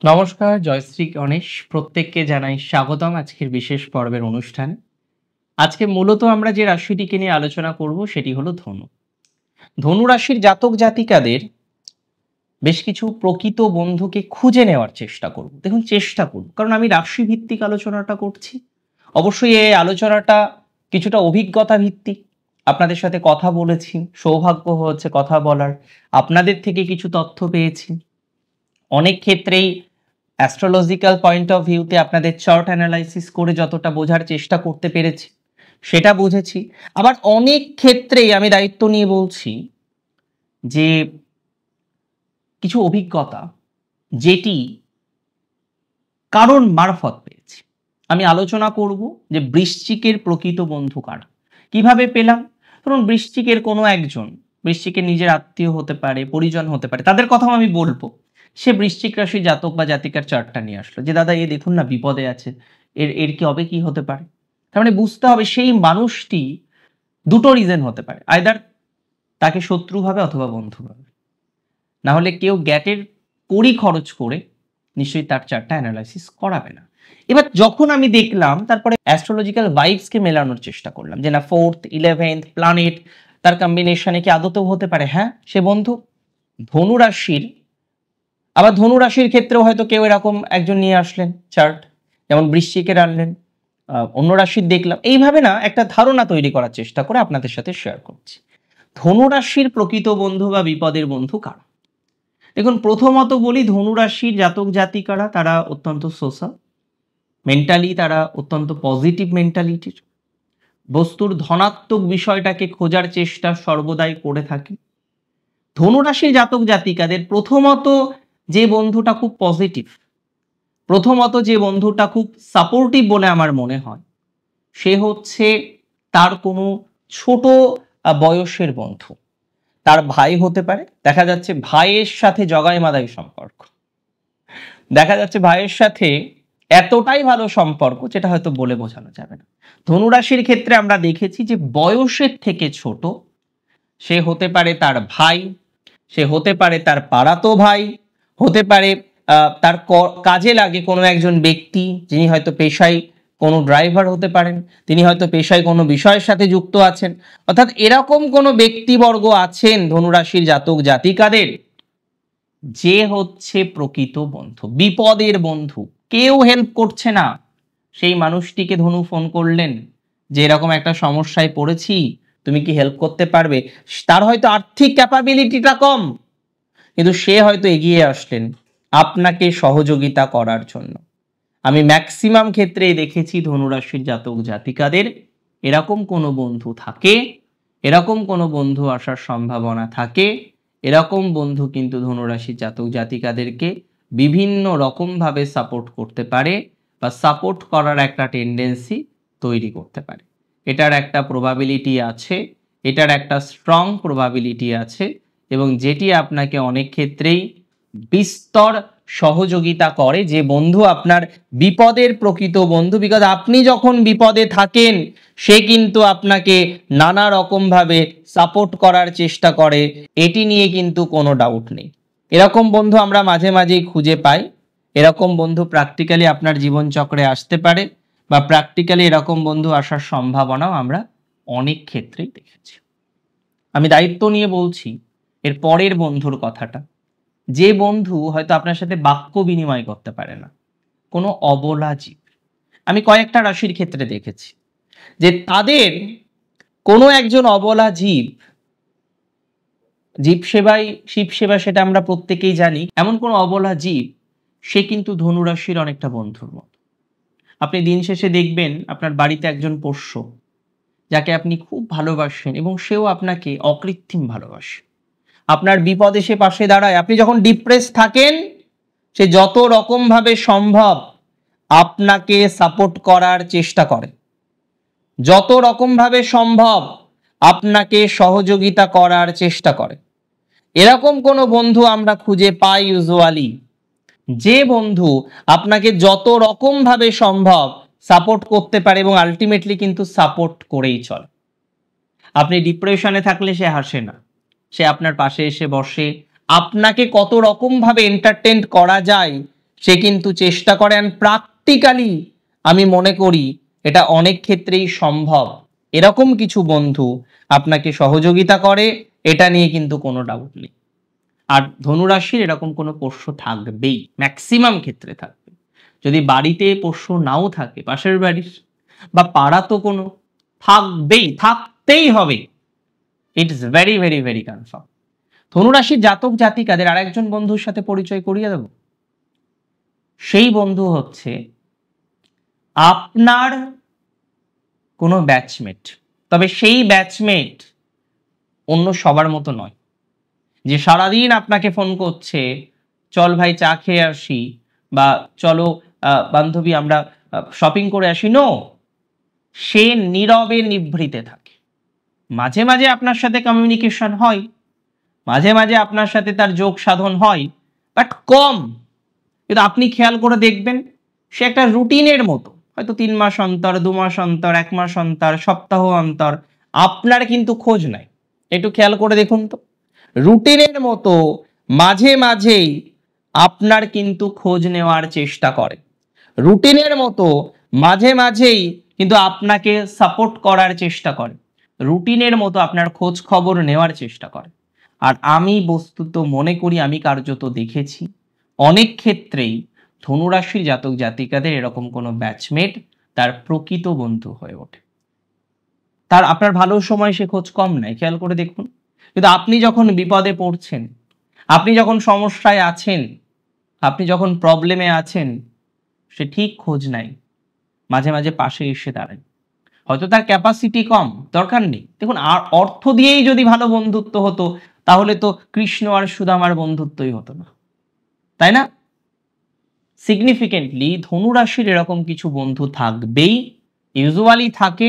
নমস্কার, জয়শ্রী গণেশ। প্রত্যেককে জানাই স্বাগতম আজকের বিশেষ পর্বের অনুষ্ঠানে। আজকে মূলত আমরা যে রাশিটিকে নিয়ে আলোচনা করব সেটি হলো ধনু। ধনু রাশির জাতক জাতিকাদের বেশ কিছু প্রকৃত বন্ধুকে খুঁজে নেওয়ার চেষ্টা করব। দেখুন, চেষ্টা করব, কারণ আমি রাশি ভিত্তিক আলোচনাটা করছি। অবশ্যই এই আলোচনাটা কিছুটা অভিজ্ঞতা ভিত্তিক। আপনাদের সাথে কথা বলেছি, সৌভাগ্য হয়েছে কথা বলার, আপনাদের থেকে কিছু তথ্য পেয়েছি। অনেক ক্ষেত্রেই অ্যাস্ট্রোলজিক্যাল পয়েন্ট অফ ভিউতে আপনাদের চার্ট অ্যানালাইসিস করে যতটা বোঝার চেষ্টা করতে পেরেছি সেটা বুঝেছি। আবার অনেক ক্ষেত্রেই আমি দায়িত্ব নিয়ে বলছি যে কিছু অভিজ্ঞতা যেটি কারণ মারফত পেয়েছি। আমি আলোচনা করব যে বৃশ্চিকের প্রকৃত বন্ধু কারা, কিভাবে পেলাম। ধরুন, বৃশ্চিকের কোনো একজন, বৃশ্চিকের নিজের আত্মীয় হতে পারে, পরিজন হতে পারে, তাদের কথাও আমি বলবো। সে বৃশ্চিক রাশি জাতক বা জাতিকার চার্টটা নিয়ে আসলো যে দাদা এ দেখুন না বিপদে আছে, এর এর কি হবে, কি হতে পারে। তার মানে বুঝতে হবে সেই মানুষটি দুটো রিজন হতে পারে, আইদার তাকে শত্রু ভাবে অথবা বন্ধু ভাবে। না হলে কেউ গ্যাটের কড়ি খরচ করে নিশ্চয়ই তার চার্টটা অ্যানালাইসিস করাবে না। এবার যখন আমি দেখলাম, তারপরে অ্যাস্ট্রোলজিক্যাল ভাইবসকে মেলানোর চেষ্টা করলাম যে না, 4th 11th প্ল্যানেট তার কম্বিনেশনে কি আদতেও হতে পারে। হ্যাঁ, সে বন্ধু ধনু রাশির। আবার ধনু রাশির ক্ষেত্রেও হয়তো কেউ এরকম একজন নিয়ে আসলেন চার্ট, যেমন বৃশ্চিকের আনলেন, অন্য রাশির দেখলাম। এইভাবে না একটা ধারণা তৈরি করার চেষ্টা করে আপনাদের সাথে শেয়ার করছি। ধনু রাশির প্রকৃত বন্ধু বা বিপদের বন্ধু কারা? দেখুন, প্রথমত বলি, ধনুরাশির জাতক জাতিকারা তারা অত্যন্ত সোশ্যাল, মেন্টালি তারা অত্যন্ত পজিটিভ মেন্টালিটির, বস্তুর ধনাত্মক বিষয়টাকে খোঁজার চেষ্টা সর্বদাই করে থাকে। ধনুরাশির জাতক জাতিকাদের প্রথমত যে বন্ধুটা খুব পজিটিভ, প্রথমত যে বন্ধুটা খুব সাপোর্টিভ বলে আমার মনে হয়, সে হচ্ছে তার কোনো ছোট বয়সের বন্ধু। তার ভাই হতে পারে, দেখা যাচ্ছে ভাইয়ের সাথে জগাই মাদাই সম্পর্ক, দেখা যাচ্ছে ভাইয়ের সাথে এতটাই ভালো সম্পর্ক যেটা হয়তো বলে বোঝানো যাবে না। ধনুরাশির ক্ষেত্রে আমরা দেখেছি যে বয়সের থেকে ছোট, সে হতে পারে তার ভাই, সে হতে পারে তার পাড়াতো ভাই, হতে পারে তার কাজে লাগে কোনো একজন ব্যক্তি, যিনি হয়তো পেশায় কোনো ড্রাইভার হতে পারেন, তিনি হয়তো পেশায় কোনো বিষয়ের সাথে যুক্ত আছেন। অর্থাৎ এরকম কোনো ব্যক্তিবর্গ আছেন ধনুরাশির জাতক জাতিকাদের, যে হচ্ছে প্রকৃত বন্ধু, বিপদের বন্ধু। কেউ হেল্প করছে না, সেই মানুষটিকে ধনু ফোন করলেন যে এরকম একটা সমস্যায় পড়েছি, তুমি কি হেল্প করতে পারবে। তার হয়তো আর্থিক ক্যাপাবিলিটিটা কম, কিন্তু সে হয়তো এগিয়ে আসলেন আপনাকে সহযোগিতা করার জন্য। আমি ম্যাক্সিমাম ক্ষেত্রেই দেখেছি ধনুরাশির জাতক জাতিকাদের এরকম কোনো বন্ধু থাকে, এরকম কোনো বন্ধু আসার সম্ভাবনা থাকে। এরকম বন্ধু কিন্তু ধনুরাশির জাতক জাতিকাদেরকে বিভিন্ন রকমভাবে সাপোর্ট করতে পারে বা সাপোর্ট করার একটা টেন্ডেন্সি তৈরি করতে পারে। এটার একটা প্রবাবিলিটি আছে, এটার একটা স্ট্রং প্রবাবিলিটি আছে, এবং যেটি আপনাকে অনেক ক্ষেত্রেই বিস্তর সহযোগিতা করে। যে বন্ধু আপনার বিপদের প্রকৃত বন্ধু, বিকজ আপনি যখন বিপদে থাকেন সে কিন্তু আপনাকে নানা রকমভাবে সাপোর্ট করার চেষ্টা করে, এটি নিয়ে কিন্তু কোনো ডাউট নেই। এরকম বন্ধু আমরা মাঝে মাঝেই খুঁজে পাই। এরকম বন্ধু প্র্যাকটিক্যালি আপনার জীবনচক্রে আসতে পারে, বা প্র্যাকটিক্যালি এরকম বন্ধু আসার সম্ভাবনাও আমরা অনেক ক্ষেত্রেই দেখেছি। আমি দায়িত্ব নিয়ে বলছি এর পরের বন্ধুর কথাটা, যে বন্ধু হয়তো আপনার সাথে বাক্য বিনিময় করতে পারে না, কোনো অবলা জীব। আমি কয়েকটা রাশির ক্ষেত্রে দেখেছি যে তাদের কোনো একজন অবলা জীব, জীব সেবাই শিব সেবা, সেটা আমরা প্রত্যেকেই জানি। এমন কোনো অবলা জীব, সে কিন্তু ধনুরাশির অনেকটা বন্ধুর মতো। আপনি দিন শেষে দেখবেন আপনার বাড়িতে একজন পোষ্য, যাকে আপনি খুব ভালোবাসেন এবং সেও আপনাকে অকৃত্রিম ভালোবাসে। আপনার বিপদে সে পাশে দাঁড়ায়। আপনি যখন ডিপ্রেস থাকেন, সে যত রকমভাবে সম্ভব আপনাকে সাপোর্ট করার চেষ্টা করে, যত রকমভাবে সম্ভব আপনাকে সহযোগিতা করার চেষ্টা করে। এরকম কোনো বন্ধু আমরা খুঁজে পাই ইউজুয়ালি, যে বন্ধু আপনাকে যত রকমভাবে সম্ভব সাপোর্ট করতে পারে এবং আলটিমেটলি কিন্তু সাপোর্ট করেই চলে। আপনি ডিপ্রেশনে থাকলে সে হাসে না, সে আপনার পাশে এসে বসে, আপনাকে কত রকমভাবে এন্টারটেইন করা যায় সে কিন্তু চেষ্টা করে, অ্যান্ড প্র্যাকটিক্যালি আমি মনে করি এটা অনেক ক্ষেত্রেই সম্ভব। এরকম কিছু বন্ধু আপনাকে সহযোগিতা করে, এটা নিয়ে কিন্তু কোনো ডাউট নেই। আর ধনুরাশির এরকম কোনো পোষ্য থাকবেই, ম্যাক্সিমাম ক্ষেত্রে থাকবে। যদি বাড়িতে পোষ্য নাও থাকে, পাশের বাড়ির বা পাড়া তো কোনো থাকবেই, থাকতেই হবে। It's very very very confirm. ধনুরাশির জাতক জাতিকাদের আরেকজন বন্ধুর সাথে পরিচয় করিয়ে দেব। সেই বন্ধু হচ্ছে আপনার কোনো ব্যাচমেট, তবে সেই ব্যাচমেট অন্য সবার মতো নয়, যে সারাদিন আপনাকে ফোন করছে, চল ভাই চা খেয়ে আসি, বা চলো বান্ধবী আমরা শপিং করে আসি। নো, সে নীরবে নিভৃতে থাকে। মাঝে মাঝে আপনার সাথে কমিউনিকেশন হয়, মাঝে মাঝে আপনার সাথে তার যোগ সাধন হয়, বাট কম। কিন্তু আপনি খেয়াল করে দেখবেন, সে একটা রুটিনের মতো, হয়তো 3 মাস অন্তর, 2 মাস অন্তর, 1 মাস অন্তর, সপ্তাহ অন্তর আপনার কিন্তু খোঁজ নাই। একটু খেয়াল করে দেখুন তো, রুটিনের মতো মাঝে মাঝেই আপনার কিন্তু খোঁজ নেওয়ার চেষ্টা করে, রুটিনের মতো মাঝে মাঝেই কিন্তু আপনাকে সাপোর্ট করার চেষ্টা করে, রুটিনের মতো আপনার খোঁজ খবর নেওয়ার চেষ্টা করে। আর আমি বস্তুত মনে করি, আমি কার্যত দেখেছি অনেক ক্ষেত্রেই ধনুরাশির জাতক জাতিকাদের এরকম কোনো ব্যাচমেট তার প্রকৃত বন্ধু হয়ে ওঠে। তার আপনার ভালো সময় সে খোঁজ কম নেয়, খেয়াল করে দেখুন। কিন্তু আপনি যখন বিপদে পড়ছেন, আপনি যখন সমস্যায় আছেন, আপনি যখন প্রবলেমে আছেন, সে ঠিক খোঁজ নেয়, মাঝে মাঝে পাশে এসে দাঁড়ায়। হয়তো তার ক্যাপাসিটি কম, দরকার নেই। দেখুন, আর অর্থ দিয়েই যদি ভালো বন্ধুত্ব হতো, তাহলে তো কৃষ্ণ আর সুদামার বন্ধুত্বই হতো না, তাই না? সিগনিফিকেন্টলি ধনুরাশির এরকম কিছু বন্ধু থাকবেই, ইউজুয়ালি থাকে,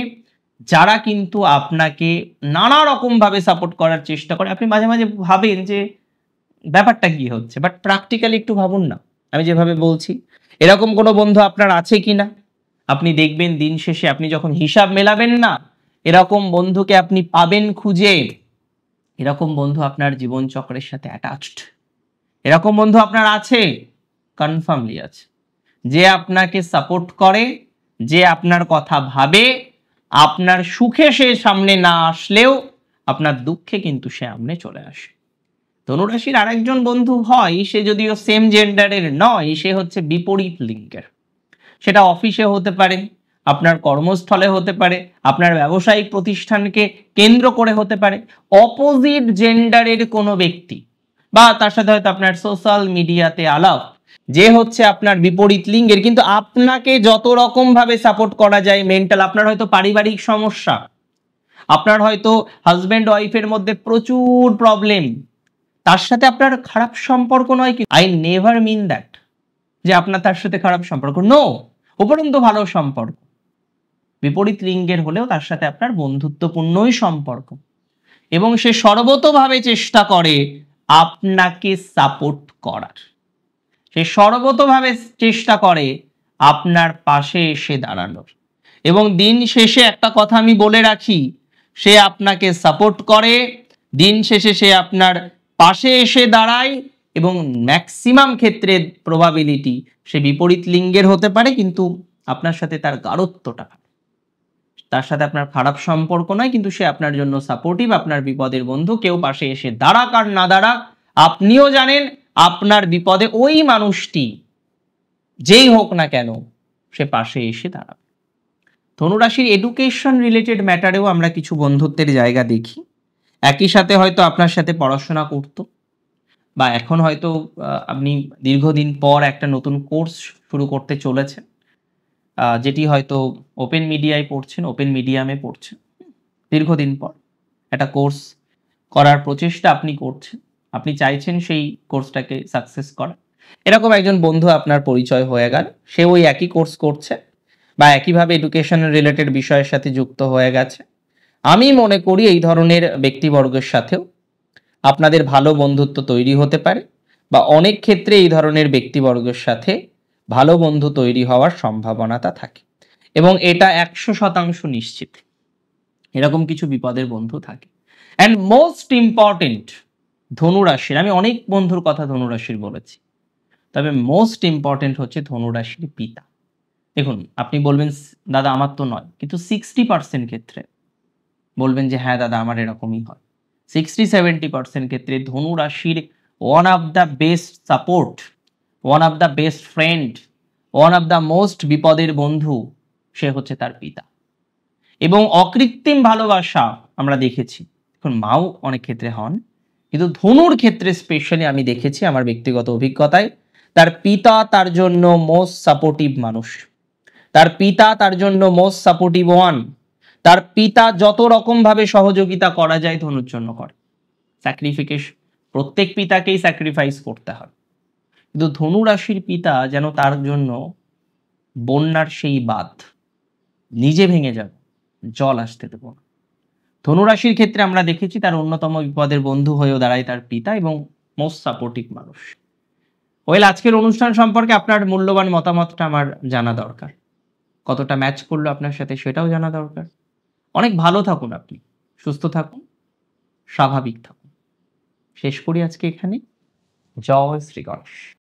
যারা কিন্তু আপনাকে নানা রকম ভাবে সাপোর্ট করার চেষ্টা করে। আপনি মাঝে মাঝে ভাবেন যে ব্যাপারটা কি হচ্ছে, বাট প্র্যাকটিক্যালি একটু ভাবুন না, আমি যেভাবে বলছি এরকম কোনো বন্ধু আপনার আছে কিনা। আপনি দেখবেন দিন শেষে আপনি যখন হিসাব মেলাবেন না, এরকম বন্ধুকে আপনি পাবেন খুঁজে। এরকম বন্ধু আপনার জীবন চক্রের সাথে অ্যাটাচড, এরকম বন্ধু আপনার আছে, কনফার্মলি আছে, যে আপনাকে সাপোর্ট করে, যে আপনার কথা ভাবে, আপনার সুখে সে সামনে না আসলেও আপনার দুঃখে কিন্তু সে সামনে চলে আসে। ধনুরাশির আরেকজন বন্ধু হয়, সে যদিও সেম জেন্ডারের নয়, সে হচ্ছে বিপরীত লিঙ্গের। সেটা অফিসে হতে পারে, আপনার কর্মস্থলে হতে পারে, আপনার ব্যবসায়িক প্রতিষ্ঠানকে কেন্দ্র করে হতে পারে। অপোজিট জেন্ডারের কোনো ব্যক্তি বা তার সাথে হয়তো আপনার সোশ্যাল মিডিয়াতে আলাপ, যে হচ্ছে আপনার বিপরীত লিঙ্গের, কিন্তু আপনাকে যত রকম ভাবে সাপোর্ট করা যায়, মেন্টাল, আপনার হয়তো পারিবারিক সমস্যা, আপনার হয়তো হাজব্যান্ড ওয়াইফের মধ্যে প্রচুর প্রবলেম, তার সাথে আপনার খারাপ সম্পর্ক নয়, কি আই নেভার মিন দ্যাট যে আপনার তার সাথে খারাপ সম্পর্ক, নো, উপরন্তু ভালো সম্পর্ক। বিপরীত লিঙ্গের হলেও তার সাথে আপনার বন্ধুত্বপূর্ণই সম্পর্ক, এবং সে সর্বতোভাবে চেষ্টা করে আপনাকে সাপোর্ট করার, সে সর্বতোভাবে চেষ্টা করে আপনার পাশে এসে দাঁড়ানোর। এবং দিন শেষে একটা কথা আমি বলে রাখি, সে আপনাকে সাপোর্ট করে, দিন শেষে সে আপনার পাশে এসে দাঁড়ায়, এবং ম্যাক্সিমাম ক্ষেত্রে প্রবাবিলিটি সে বিপরীত লিঙ্গের হতে পারে, কিন্তু আপনার সাথে তার গাঢ়ত্বটা, তার সাথে আপনার খারাপ সম্পর্ক নয়, কিন্তু সে আপনার জন্য সাপোর্টিভ, আপনার বিপদের বন্ধু। কেউ পাশে এসে দাঁড়াক আর না দাঁড়াক, আপনিও জানেন আপনার বিপদে ওই মানুষটি যেই হোক না কেন সে পাশে এসে দাঁড়াবে। ধনুরাশির এডুকেশন রিলেটেড ম্যাটারেও আমরা কিছু বন্ধুত্বের জায়গা দেখি। একই সাথে হয়তো আপনার সাথে পড়াশোনা করতো, বা এখন হয়তো আপনি দীর্ঘদিন পর একটা নতুন কোর্স শুরু করতে চলেছেন, যেটি হয়তো ওপেন মিডিয়ায় পড়ছেন, ওপেন মিডিয়ামে পড়ছেন, দীর্ঘদিন পর একটা কোর্স করার প্রচেষ্টা আপনি করছেন, আপনি চাইছেন সেই কোর্সটাকে সাকসেস করা। এরকম একজন বন্ধু আপনার পরিচয় হয়ে গেল, সে ওই একই কোর্স করছে বা একইভাবে এডুকেশন রিলেটেড বিষয়ের সাথে যুক্ত হয়ে গেছে। আমি মনে করি এই ধরনের ব্যক্তিবর্গের সাথেও আপনাদের ভালো বন্ধুত্ব তৈরি হতে পারে, বা অনেক ক্ষেত্রে এই ধরনের ব্যক্তিবর্গের সাথে ভালো বন্ধু তৈরি হওয়ার সম্ভাবনাটা থাকে, এবং এটা 100% নিশ্চিত এরকম কিছু বিপদের বন্ধু থাকে। অ্যান্ড মোস্ট ইম্পর্টেন্ট, ধনুরাশির, আমি অনেক বন্ধুর কথা ধনুরাশির বলেছি, তবে মোস্ট ইম্পর্টেন্ট হচ্ছে ধনুরাশির পিতা। দেখুন আপনি বলবেন দাদা আমার তো নয়, কিন্তু 60% ক্ষেত্রে বলবেন যে হ্যাঁ দাদা আমার এরকমই হয়। 60-70% ক্ষেত্রে ধনু রাশির one of the best support, one of the best friend, one of the most বিপদের বন্ধু সে হচ্ছে তার পিতা। এবং অকৃত্রিম ভালোবাসা আমরা দেখেছি, এখন মাও অনেক ক্ষেত্রে হন, কিন্তু ধনুর ক্ষেত্রে স্পেশালি আমি দেখেছি আমার ব্যক্তিগত অভিজ্ঞতায় তার পিতা তার জন্য মোস্ট সাপোর্টিভ মানুষ, তার পিতা তার জন্য মোস্ট সাপোর্টিভ ওয়ান, তার পিতা যত রকম ভাবে সহযোগিতা করা যায় ধনুর জন্য করে। স্যাক্রিফিকেশন, প্রত্যেক পিতাকেই স্যাক্রিফাইস করতে হয়, কিন্তু ধনু রাশির পিতা যেন তার জন্য বন্যার সেই বাঁধ, নিজে ভেঙে যাবে, জল আসতে দেব না। ধনুরাশির ক্ষেত্রে আমরা দেখেছি তার অন্যতম বিপদের বন্ধু হয়েও দাঁড়ায় তার পিতা এবং মোস্ট সাপোর্টিভ মানুষ। ওয়েল, আজকের অনুষ্ঠান সম্পর্কে আপনার মূল্যবান মতামতটা আমার জানা দরকার, কতটা ম্যাচ করলো আপনার সাথে সেটাও জানা দরকার। অনেক ভালো থাকুন আপনি, সুস্থ থাকুন, স্বাভাবিক থাকুন। শেষ করি আজকে এখানে। জয় শ্রী গণেশ।